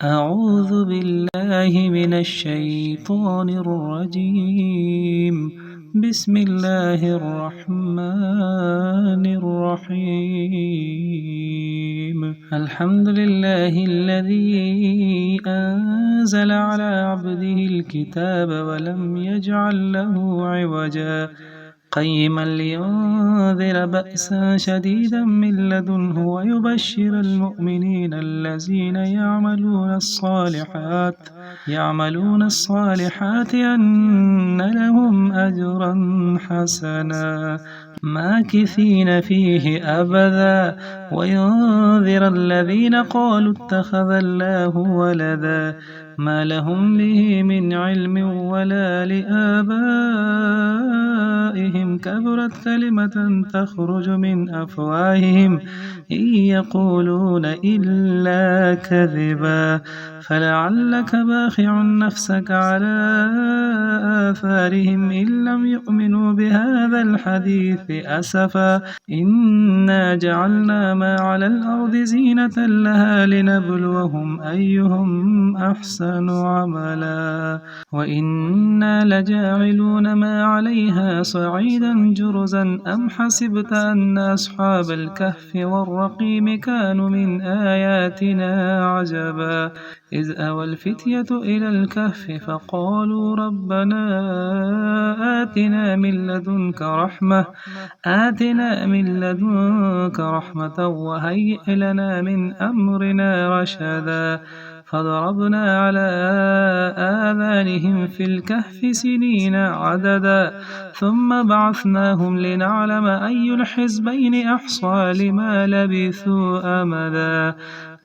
أعوذ بالله من الشيطان الرجيم. بسم الله الرحمن الرحيم. الحمد لله الذي أنزل على عبده الكتاب ولم يجعل له عوجا قيما لينذر بأسا شديدا من لدنه ويبشر المؤمنين الذين يعملون الصالحات أن لهم أجرا حسنا ماكثين فيه أبدا وينذر الذين قالوا اتخذ الله ولدا ما لهم به من علم ولا لآبائهم كبرت كلمة تخرج من أفواههم إن يقولون إلا كذبا فلعلك باخع نفسك على آثارهم إن لم يؤمنوا بهذا الحديث أسفا إنا جعلنا ما على الأرض زينة لها لنبلوهم أيهم أحسن عملا وإنا لجاعلون ما عليها صعيدا جرزا أم حسبت أن أصحاب الكهف والرقيم كانوا من آياتنا عجبا إذ أوى الفتية إلى الكهف فقالوا ربنا آتنا من لدنك رحمة وهيئ لنا من أمرنا رشدا فضربنا على آذانهم في الكهف سنين عددا ثم بعثناهم لنعلم أي الحزبين أحصى لما لبثوا أمدا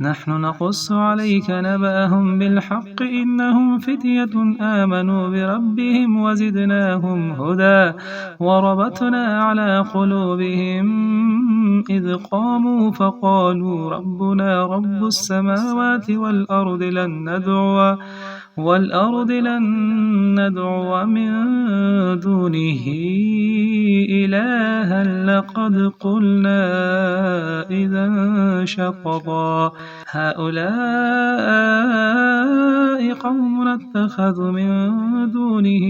نحن نقص عليك نبأهم بالحق إنهم فتية آمنوا بربهم وزدناهم هدى وربطنا على قلوبهم إذ قاموا فقالوا ربنا رب السماوات والأرض لن ندعو من دونه إلها لقد قلنا إذا شططا هؤلاء قوم اتخذوا من دونه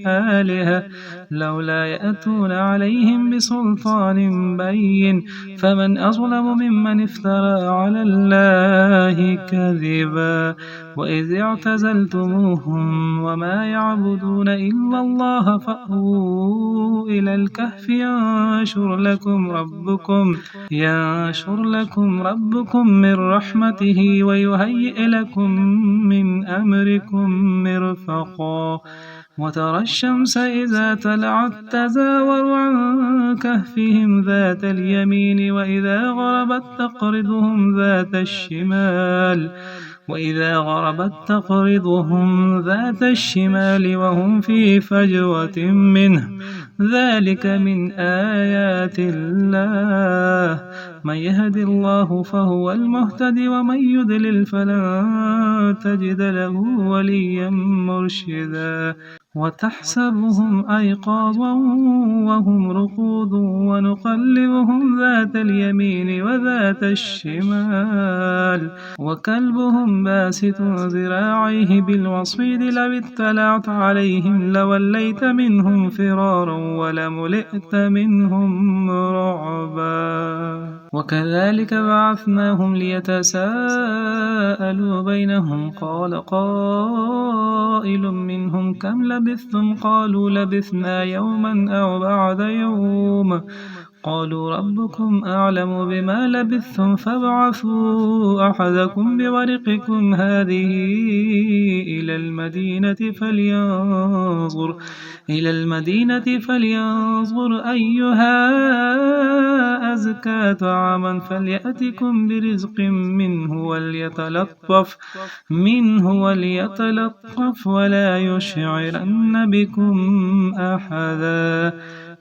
آلهة لولا يأتون عليهم بسلطان بين فمن أظلم ممن افترى على الله كذبا وإذ اعتزلتموهم وما يعبدون إلا الله فأووا إلى الكهف ينشر لكم ربكم من رحمته ويهيئ لكم من أمركم مرفقا وترى الشمس إذا طلعت تزاور عن كهفهم ذات اليمين وإذا غربت تقرضهم ذات الشمال وهم في فجوة منه ذلك من آيات الله من يهد الله فهو المهتد ومن يضلل فلن تجد له وليا مرشدا وتحسبهم أيقاظا وهم رقود ونقلبهم ذات اليمين وذات الشمال وكلبهم باسط ذراعيه بالوصيد لو اطلعت عليهم لوليت منهم فرارا ولملئت منهم رعبا وكذلك بعثناهم ليتساءلوا بينهم قال قائل منهم كم لبثتم قالوا لبثنا يوما أو بعد يوم قالوا ربكم أعلم بما لبثتم فابعثوا أحدكم بورقكم هذه إلى المدينة فلينظر أيها أزكى طعاما فليأتكم برزق منه وليتلطف ولا يشعرن بكم أحدا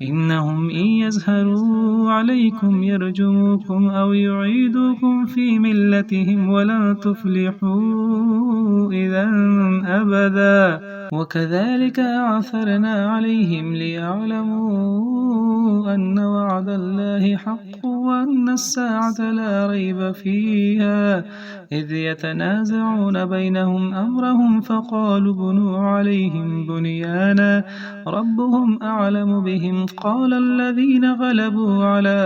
إنهم إن يظهروا عليكم يرجموكم أو يعيدوكم في ملتهم ولن تفلحوا إذا أبدا وكذلك أعثرنا عليهم ليعلموا أن وعد الله حق وأن الساعة لا ريب فيها إذ يتنازعون بينهم أمرهم فقالوا بنوا عليهم بنيانا ربهم أعلم بهم قال الذين غلبوا على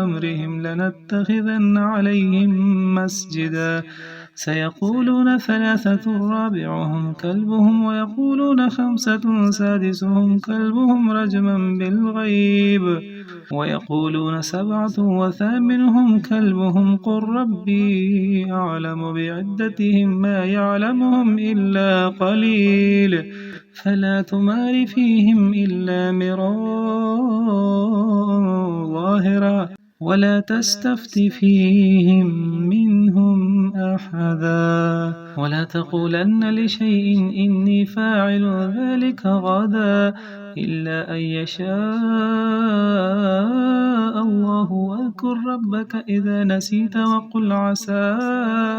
أمرهم لنتخذن عليهم مسجدا سيقولون ثلاثة رابعهم كلبهم ويقولون خمسة سادسهم كلبهم رجما بالغيب ويقولون سبعة وثامنهم كلبهم قل ربي أعلم بعدتهم ما يعلمهم إلا قليل فلا تمار فيهم إلا مراء ظاهرا ولا تستفت فيهم منهم أحدا ولا تقولن لشيء إني فاعل ذلك غدا إلا أن يشاء الله واذكر ربك إذا نسيت وقل عسى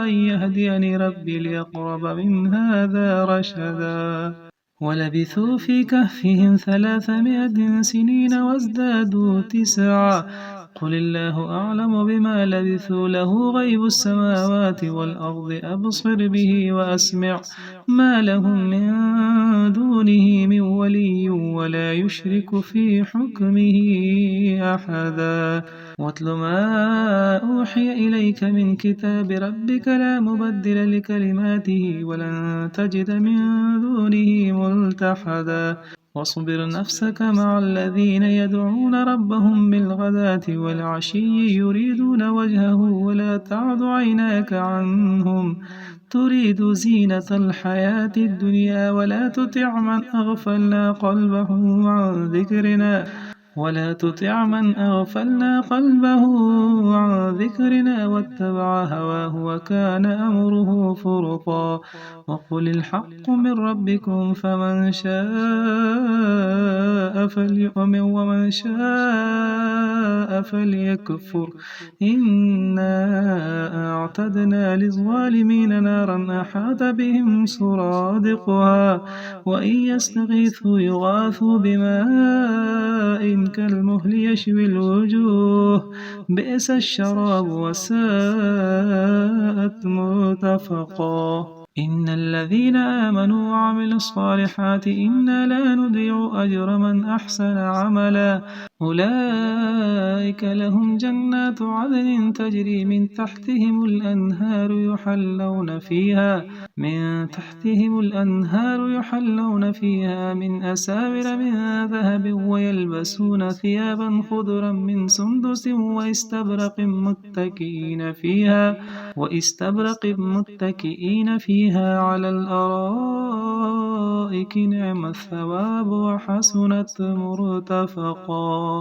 أن يهديني ربي لأقرب من هذا رشدا ولبثوا في كهفهم 300 سنين وازدادوا 9 قل الله أعلم بما لبثوا له غيب السماوات والأرض أبصر به وأسمع ما لهم من دونه من ولي ولا يشرك في حكمه أحدا واتل ما أوحي إليك من كتاب ربك لا مبدل لكلماته ولن تجد من دونه ملتحدا واصبر نفسك مع الذين يدعون ربهم بالغداة والعشي يريدون وجهه ولا تعد عيناك عنهم تريد زينة الحياة الدنيا ولا تطع من أغفلنا قلبه عن ذكرنا واتبع هواه وكان أمره فرطا وقل الحق من ربكم فمن شاء فليؤمن ومن شاء فليكفر إنا أعتدنا للظالمين نارا أحاط بهم سرادقها وإن يستغيثوا يغاثوا بماء كالمهل يشوي الوجوه بئس الشراب وساءت مرتفقا إن الذين آمنوا وعملوا الصالحات إنا لا نضيع أجر من أحسن عملا أولئك لهم جنات عدن تجري من تحتهم الأنهار يحلون فيها من أساور من ذهب ويلبسون ثيابا خضرا من سندس واستبرق متكئين فيها على الأرائك نعم الثواب وحسنت مرتفقا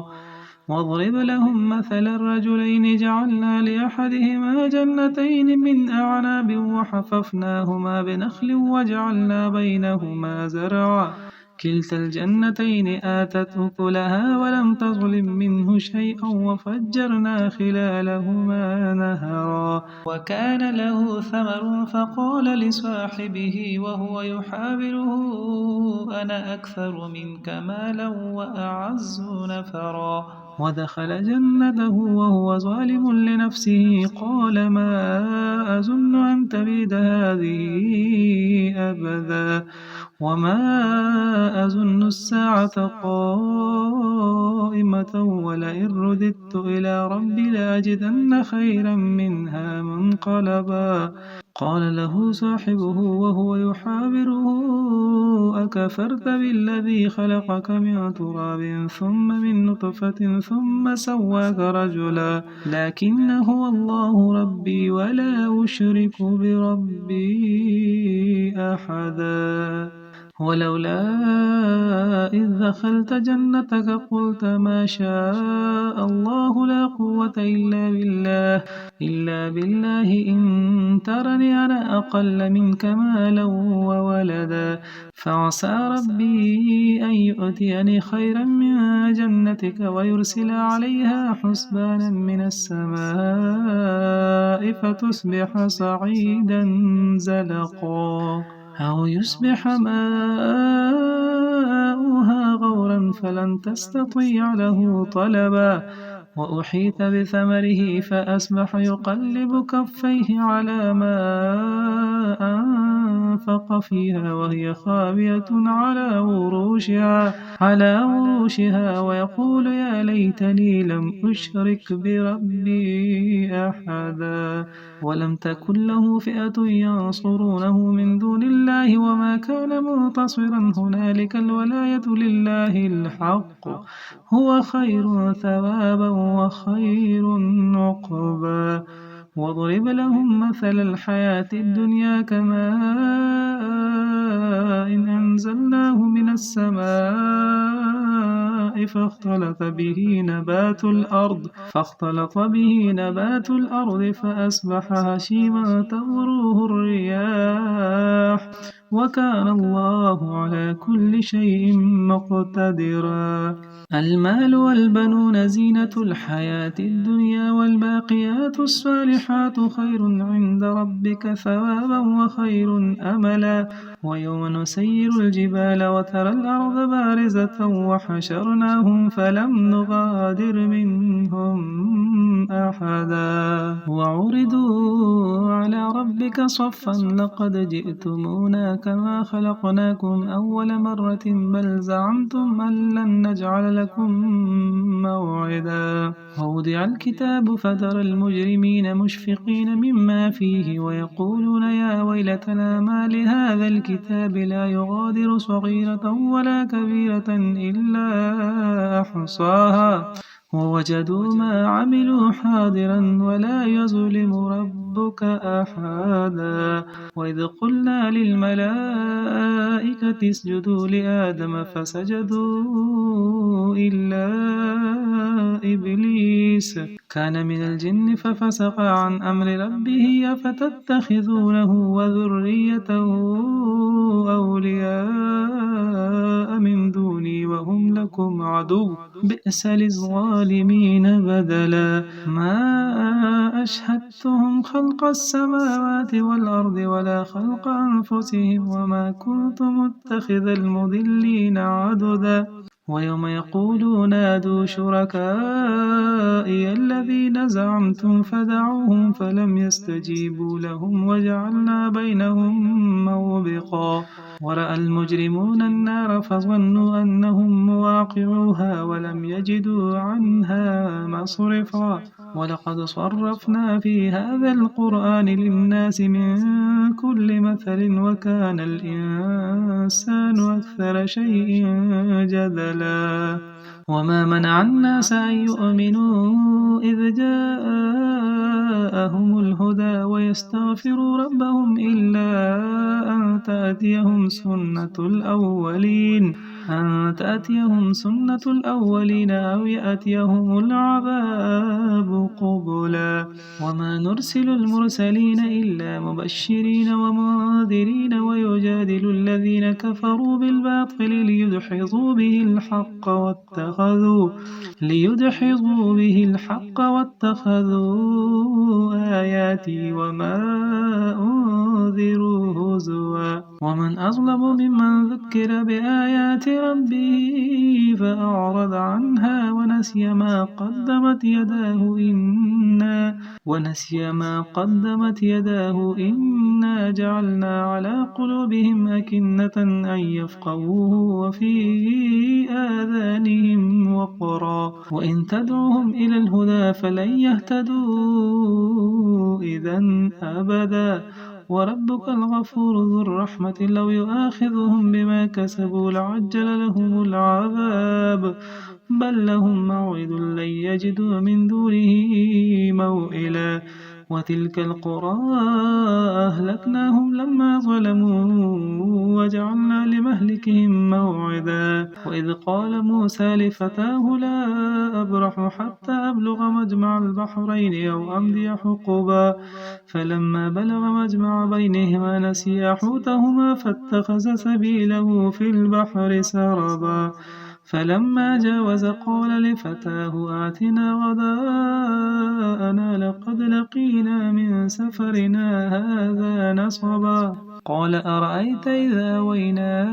واضرب لهم مثل الرجلين جعلنا لأحدهما جنتين من أعناب وحففناهما بنخل وجعلنا بينهما زرعا كلتا الجنتين آتت أكلها ولم تظلم منه شيئا وفجرنا خلالهما نهرا وكان له ثمر فقال لصاحبه وهو يحاوره أنا أكثر منك مالا وأعز نفرا ودخل جنته وهو ظالم لنفسه قال ما أظن أن تبيد هذه أبدا وما أظن الساعة قائمة ولئن رددت إلى ربي لأجدن خيرا منها منقلبا قال له صاحبه وهو يحاوره أكفرت بالذي خلقك من تراب ثم من نطفة ثم سواك رجلا لكن هو الله ربي ولا أشرك بربي أحدا ولولا إذ دخلت جنتك قلت ما شاء الله لا قوة إلا بالله إن ترني أنا أقل منك مالا وولدا فعسى ربي أن يؤتيني خيرا من جنتك ويرسل عليها حسبانا من السماء فتصبح صعيدا زلقا أو يصبح ماؤها غورا فلن تستطيع له طلبا وأحيط بثمره فأصبح يقلب كفيه على ما أنفق فيها وهي خاوية على عروشها ويقول يا ليتني لم أشرك بربي أحدا ولم تكن له فئة ينصرونه من دون الله وما كان منتصرا هنالك الولاية لله الحق هو خير ثوابا وخير عقبا واضرب لهم مثل الحياة الدنيا كماء إن أنزلناه من السماء فاختلط به نبات الأرض فأصبح هشيما تذروه الرياح وكان الله على كل شيء مقتدرا المال والبنون زينة الحياة الدنيا والباقيات الصالحات خير عند ربك ثوابا وخير أملا ويوم نسير الجبال وترى الأرض بارزة وحشرناهم فلم نغادر منهم أحدا وعرضوا على ربك صفا لقد جئتمونا كما خلقناكم أول مرة بل زعمتم أن لن نجعل لكم موعدا ووضع الكتاب فترى المجرمين مشفقين مما فيه ويقولون يا ويلتنا ما لهذا الكتاب لا يغادر صغيرة ولا كبيرة إلا أحصاها ووجدوا ما عملوا حاضرا ولا يظلم ربك أحدا وإذ قلنا للملائكة اسجدوا لآدم فسجدوا إلا إبليس كان من الجن ففسق عن أمر ربه أفتتخذونه وذريته أولياء من دوني وهم لكم عدو بئس للظالمين بدلا ما أشهدتهم خلق السماوات والأرض ولا خلق أنفسهم وما كنت متخذ المضلين عددا ويوم يقولوا نادوا شركائي الذين زعمتم فدعوهم فلم يستجيبوا لهم وجعلنا بينهم موبقا ورأى المجرمون النار فظنوا أنهم مواقعوها ولم يجدوا عنها مصرفا ولقد صرفنا في هذا القرآن للناس من كل مثل وكان الإنسان أكثر شيء جدلا وما منع الناس أن يؤمنوا إذ جاءهم الهدى ويستغفروا ربهم إلا أن تأتيهم سنة الأولين أو يأتيهم العذاب قبلا وما نرسل المرسلين إلا مبشرين ومنذرين ويجادل الذين كفروا بالباطل ليدحضوا به الحق واتخذوا آياتي وما أنذروا هزوا ومن أظلم ممن ذكر بآيات ربه فأعرض عنها ونسي ما قدمت يداه إنا جعلنا على قلوبهم أكنة أن يفقهوه وفي آذانهم وقرا وإن تدعوهم إلى الهدى فلن يهتدوا إذا أبدا وربك الغفور ذو الرحمة لو يؤاخذهم بما كسبوا لعجل لهم العذاب بل لهم موعد لن يجدوا من دونه موئلا وتلك القرى أهلكناهم لما ظلموا وجعلنا لمهلكهم موعدا وإذ قال موسى لفتاه لا أبرح حتى أبلغ مجمع البحرين أو أمضي حقبا فلما بلغ مجمع بينهما نسيا حوتهما فاتخذ سبيله في البحر سربا فلما جاوز قال لفتاه آتنا غداءنا لقد لقينا من سفرنا هذا نصبا قال أرأيت إذا أوينا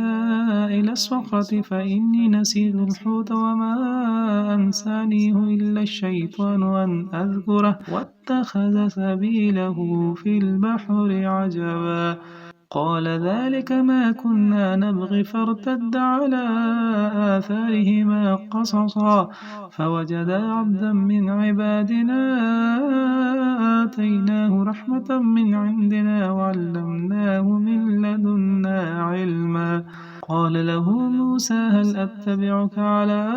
إلى الصخرة فإني نسيت الحوت وما أنسانيه إلا الشيطان أن أذكره واتخذ سبيله في البحر عجبا قال ذلك ما كنا نبغي فارتد على آثارهما قصصا فوجدا عبدا من عبادنا آتيناه رحمة من عندنا وعلمناه من لدنا علما قال له موسى هل أتبعك على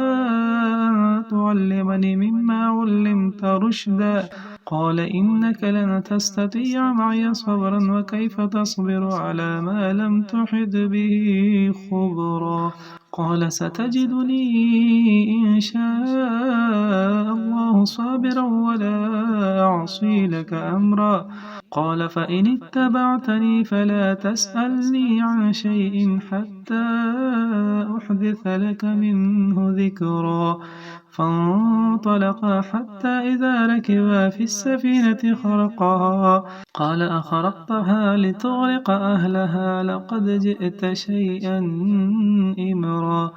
أن تعلمني مما علمت رشدا قال إنك لن تستطيع معي صبرا وكيف تصبر على ما لم تحط به خبرا قال ستجدني إن شاء الله صابرا ولا أعصي لك أمرا قال فإن اتبعتني فلا تسألني عن شيء حتى أحدث لك منه ذكرا فانطلقا حتى إذا ركبا في السفينة خرقها قال أخرقتها لتغرق أهلها لقد جئت شيئا إمرا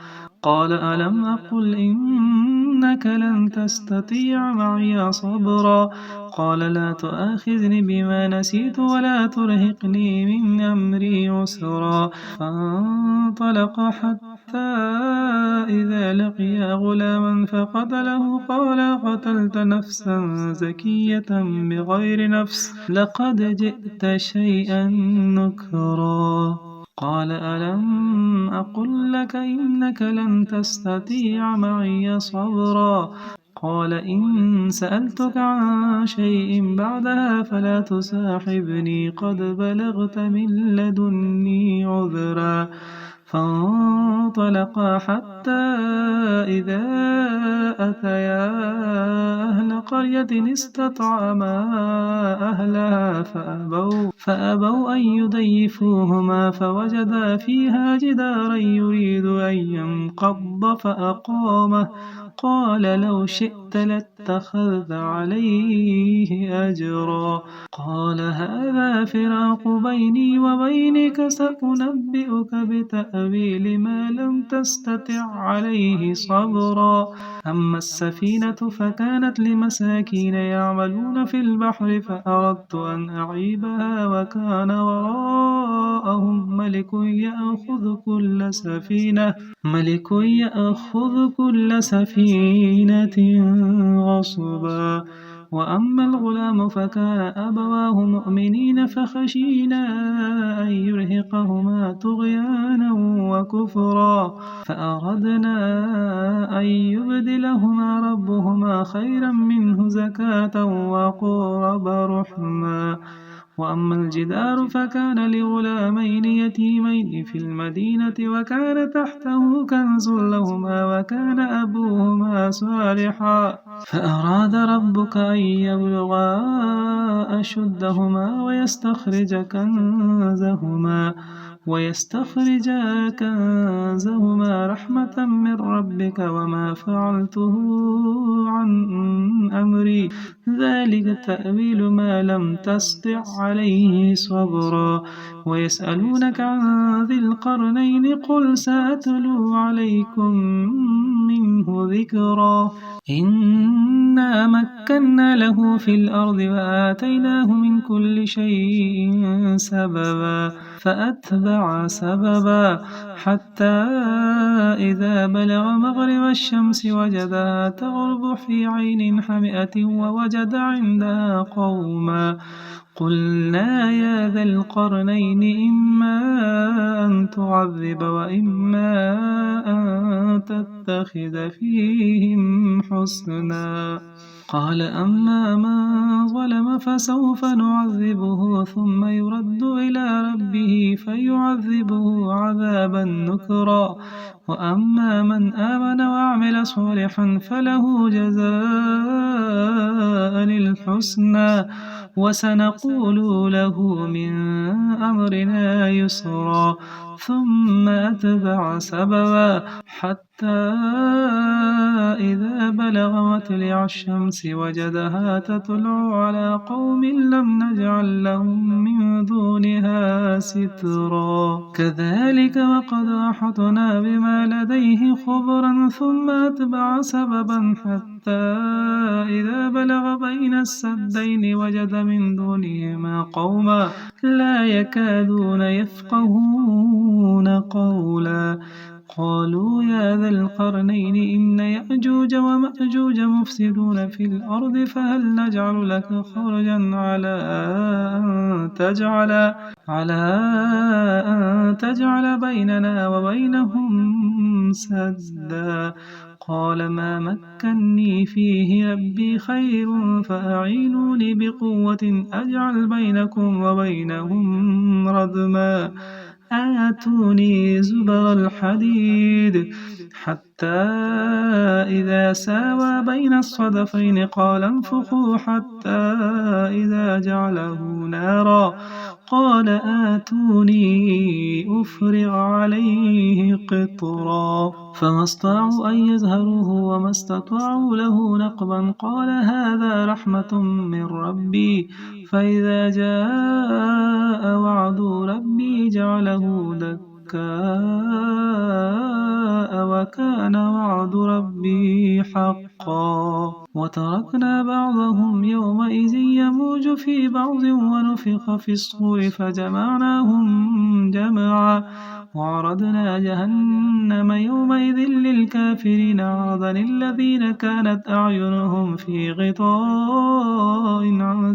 قال ألم أقل إنك لن تستطيع معي صبرا قال لا تؤاخذني بما نسيت ولا ترهقني من أمري عسرا فانطلق حتى إذا لقيا غلاما فقتله قال قتلت نفسا زكية بغير نفس لقد جئت شيئا نكرا قال ألم أقل لك إنك لن تستطيع معي صبرا قال إن سألتك عن شيء بعدها فلا تصاحبني قد بلغت من لدني عذرا فانطلقا حتى إذا أتيا أهل قرية استطعما أهلها فأبوا أن يضيفوهما فوجدا فيها جدارا يريد أن ينقض فأقامه قال لو شئت لاتخذت عليه أجرا قال هذا فراق بيني وبينك سأنبئك بتأويل ما لم تستطع عليه صبرا أما السفينة فكانت لمساكين يعملون في البحر فأردت أن أعيبها وكان وراءهم ملك يأخذ كل سفينة غصبا وأما الغلام فكان أبواه مؤمنين فخشينا أن يرهقهما طغيانا وكفرا فأردنا أن يبدلهما ربهما خيرا منه زكاة وأقرب رحما وأما الجدار فكان لغلامين يتيمين في المدينة وكان تحته كنز لهما وكان أبوهما صالحا فأراد ربك أن يبلغا أشدهما ويستخرجا كنزهما رحمة من ربك وما فعلته عن أمري ذلك تأويل ما لم تسطع عليه صبرا ويسألونك عن ذي القرنين قل سأتلو عليكم منه ذكرا إنا مكنا له في الأرض وآتيناه من كل شيء سببا فأتبع سببا حتى إذا بلغ مغرب الشمس وجدها تغرب في عين حمئة ووجد عندها قوما قلنا يا ذا القرنين إما أن تعذب وإما أن تتخذ فيهم حسنا قال أما من ظلم فسوف نعذبه ثم يرد إلى ربه فيعذبه عذابا نكرا وأما من آمن وعمل صالحا فله جزاء الحسنى وسنقول له من أمرنا يسرا ثم أتبع سببا حتى إذا بلغ مطلع الشمس وجدها تطلع على قوم لم نجعل لهم من دونها سترا كذلك وقد أحطنا بما لديه خبرا ثم أتبع سببا حتى إذا بلغ بين السدين وجد من دونهما قوما لا يكادون يفقهون قولا قالوا يا ذا القرنين إن يأجوج ومأجوج مفسدون في الأرض فهل نجعل لك خرجا على أن تجعل بيننا وبينهم سدا قال ما مكني فيه ربي خير فأعينوني بقوة أجعل بينكم وبينهم ردما آتوني زبر الحديد حتى إذا ساوى بين الصدفين قال انفخوا حتى إذا جعله نارا قال آتوني أفرغ عليه قطرا فما استطاعوا أن يظهروه وما استطاعوا له نقبا قال هذا رحمة من ربي فإذا جاء وعد ربي جعله دكاء وكان وعد ربي حقا وتركنا بعضهم يومئذ يموج في بعض ونفخ في الصور فجمعناهم جمعا وعرضنا جهنم يومئذ للكافرين عرضا الذين كانت أعينهم في غطاء عن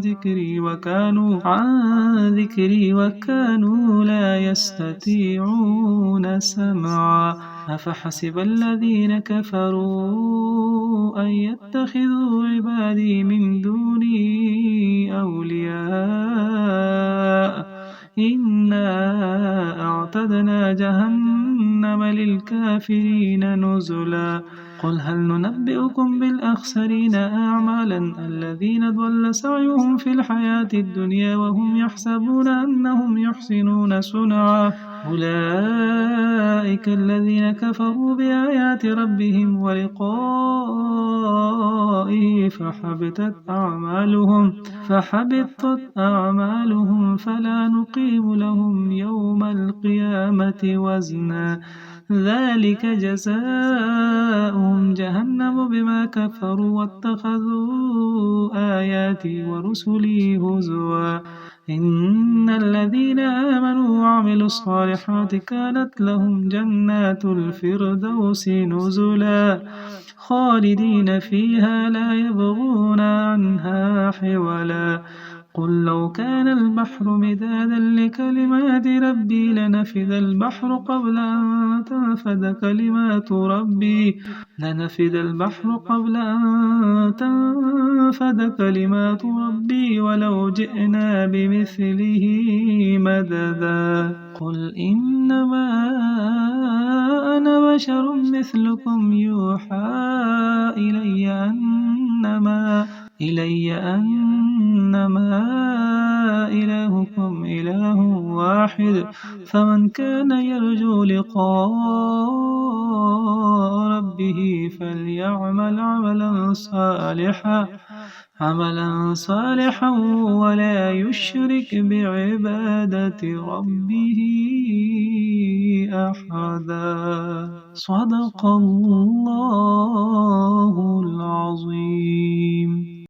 ذكري وكانوا لا يستطيعون سمعا أفحسب الذين كفروا أن يتخذوا عبادي من دوني أولياء إنا أعتدنا جهنم للكافرين نزلا قل هل ننبئكم بالأخسرين أعمالا الذين ضل سعيهم في الحياة الدنيا وهم يحسبون أنهم يحسنون صنعا أولئك الذين كفروا بآيات ربهم ولقائه فحبطت أعمالهم فلا نقيم لهم يوم القيامة وزنا ذلك جزاؤهم جهنم بما كفروا واتخذوا آياتي ورسلي هزوا إن الذين آمنوا وعملوا الصالحات كانت لهم جنات الفردوس نزلا خالدين فيها لا يبغون عنها حولا قل لو كان البحر مدادا لكلمات ربي لنفد البحر قبل أن تنفد كلمات ربي ولو جئنا بمثله مددا قل إنما أنا بشر مثلكم يوحى إلي أنما إلهكم إله واحد فمن كان يرجو لقاء ربه فليعمل عملا صالحا ولا يشرك بعبادة ربه أحدا صدق الله العظيم.